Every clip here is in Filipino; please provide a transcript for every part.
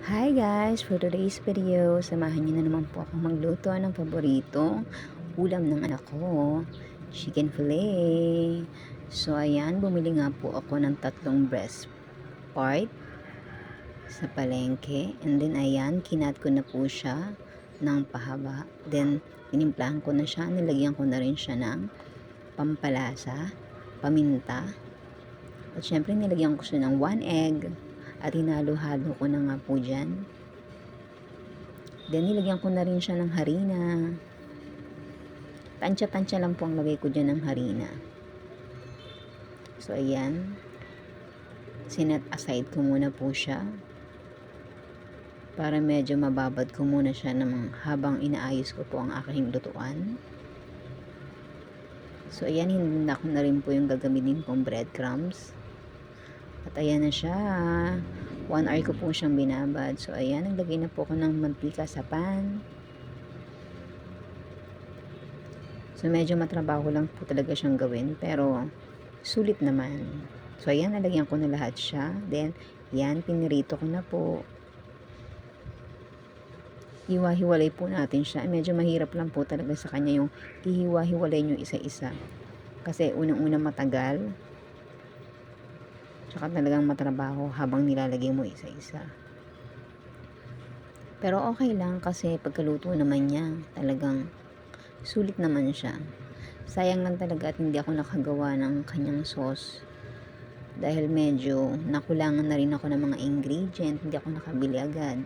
Hi guys! For today's video, samahan niyo na naman po ako magluto ng paboritong ulam ng anak ko, chicken fillet. So ayan, bumili nga po ako ng 3 breast part sa palengke. And then ayan, kinat ko na po siya ng pahaba. Then tinimplahan ko na siya, nilagyan ko na rin siya ng pampalasa, paminta. At syempre nilagyan ko siya ng 1 egg. At hinalo-halo ko na nga po dyan. Then, nilagyan ko na rin siya ng harina. Tansya-tansya lang po ang lagay ko dyan ng harina. So, ayan. Sinet aside ko muna po siya. Para medyo mababad ko muna siya habang inaayos ko po ang aking lutuan. So, ayan. Hinda ko na rin po yung gagamitin kong breadcrumbs. At ayan na siya. 1 hour ko po siyang binabad. So, ayan. Naglagay na po ako ng mantika sa pan. So, medyo matrabaho lang po talaga siyang gawin. Pero, sulit naman. So, ayan. Nalagyan ko na lahat siya. Then, yan. Pinirito ko na po. Hiwa-hiwalay po natin siya. Medyo mahirap lang po talaga sa kanya yung ihiwa-hiwalay nyo isa-isa. Kasi, unang-una matagal. Tsaka talagang matrabaho habang nilalagay mo isa-isa. Pero okay lang kasi pagkaluto naman niya, talagang sulit naman siya. Sayang lang talaga at hindi ako nakagawa ng kanyang sauce. Dahil medyo nakulangan na rin ako ng mga ingredient, hindi ako nakabili agad.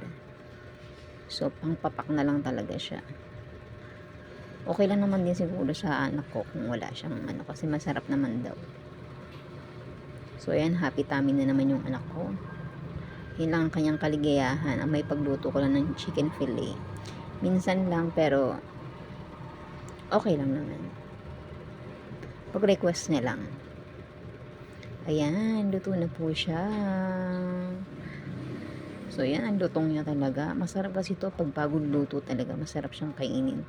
So, pangpapak na lang talaga siya. Okay lang naman din siguro sa anak ko kung wala siyang kasi masarap naman daw. So, ayan, happy tummy na naman yung anak ko. Yun lang ang kanyang kaligayahan. Ang may pagluto ko lang ng chicken fillet. Minsan lang, pero okay lang naman. Pag-request niya lang. Ayan, luto na po siya. So, ayan, ang lutong niya talaga. Masarap kasi ito pag bagong luto talaga. Masarap siyang kainin.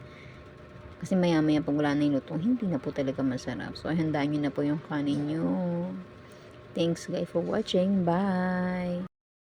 Kasi maya-maya pag wala na yung lutong, hindi na po talaga masarap. So, handaan nyo na po yung kanin nyo. Thanks guys for watching. Bye!